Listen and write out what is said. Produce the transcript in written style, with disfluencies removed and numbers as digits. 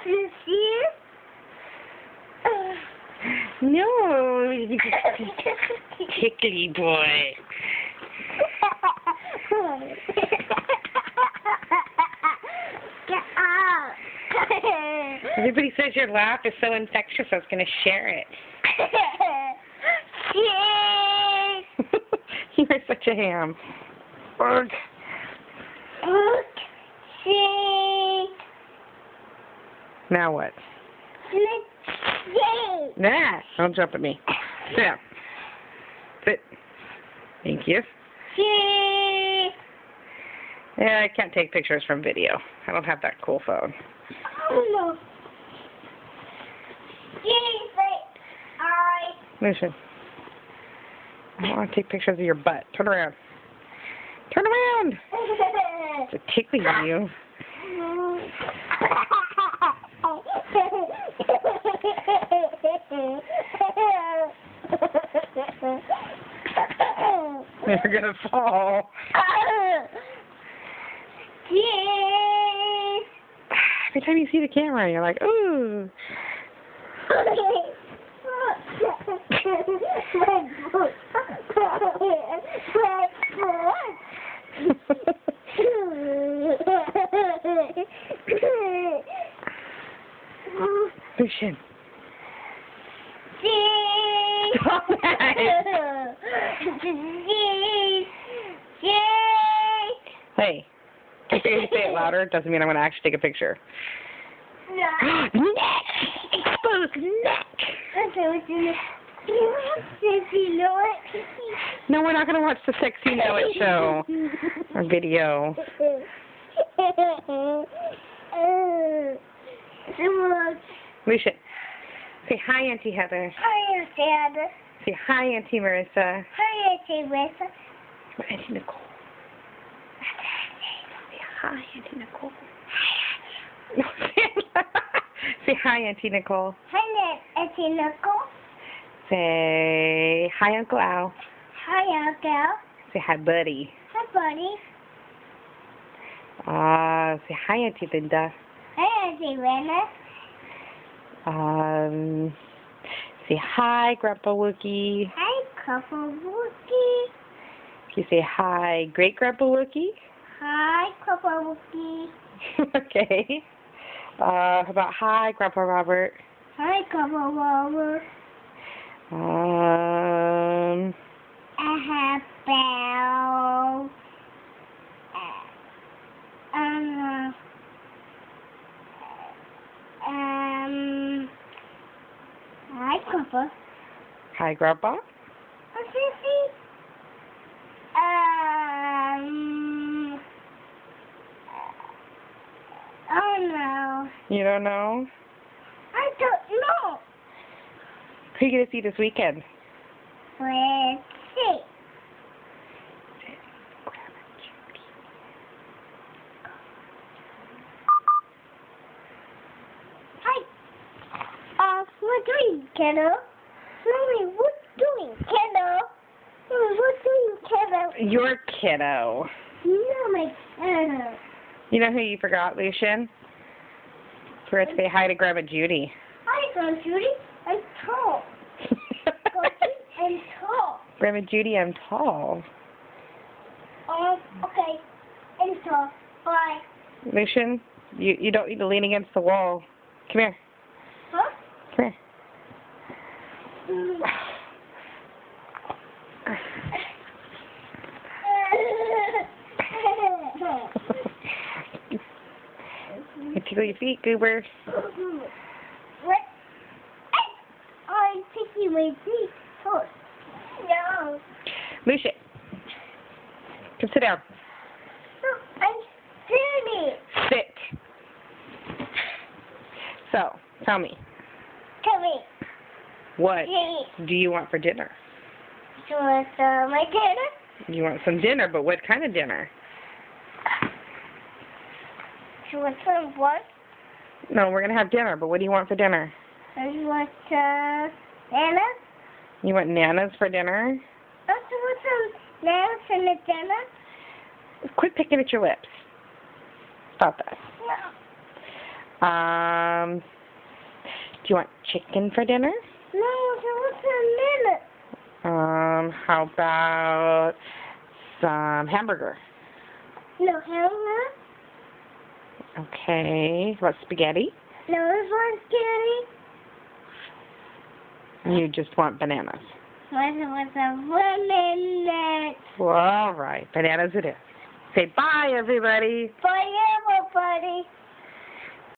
You see? No, tickly boy. Get out. Everybody says your laugh is so infectious, I was going to share it. You are such a ham. Ugh. Now what? Nah, don't jump at me. Sit down. Sit. Thank you. Yeah, I can't take pictures from video. I don't have that cool phone. Listen. I don't want to take pictures of your butt. Turn around. Turn around! It's tickling you. You're gonna fall. Every time you see the camera, you're like, ooh. Lucian. Stop that. Hey, just because you say it louder doesn't mean I'm going to actually take a picture. Neck! Exposed neck! No, we're not going to watch the Sexy Know It show or video. Lucian, say hi, Auntie Heather. Hi, Auntie Heather. Say hi, Auntie Marissa. Hi, Auntie Marissa. Auntie Nicole. Say hi, Auntie Nicole. No, say hi, Auntie Nicole. Hi, Auntie Nicole. Say hi, Uncle Al. Hi, Uncle Al. Say hi, buddy. Hi, buddy. Say hi, Auntie Linda. Hi, Auntie Linda. Say hi, Grandpa Wookie. Hi, Grandpa Wookie. You say hi, Great Grandpa Wookie. Hi, Grandpa Wookie. Okay. How about hi, Grandpa Robert. Hi, Grandpa Robert. How about hi, Grandpa. Hi, Grandpa. Oh no. You don't know? I don't know. Who are you going to see this weekend? Let's see. Hi. What doing, kiddo? Mommy, what doing, kiddo? Mommy, what doing, kiddo? Your kiddo. You're my kiddo. You know who you forgot, Lucian? Forgot to say hi to Grandma Judy. Hi, Grandma Judy. I'm tall. I'm tall. Grandma Judy, I'm tall. Okay. I'm tall. Bye. Lucian, you don't need to lean against the wall. Come here. Huh? Come here. You tickle your feet, Goober. What? I'm taking my feet first. No. Lucian, come sit down. I'm sitting. Sit. So, tell me, Come here. what do you want for dinner? Do you want my dinner? You want some dinner, but what kind of dinner? Do you want some what? No, we're going to have dinner, but what do you want for dinner? Do you want Nana? You want nanas for dinner? Do you want some Nana for the dinner? Quit picking at your lips. Stop that. Do you want chicken for dinner? No, what's a minute? How about some hamburger? No, hamburger? Okay. What, spaghetti? No, this one's kitty. You just want bananas. What's a 1 minute? Well, all right. Bananas it is. Say bye, everybody. Bye, everybody.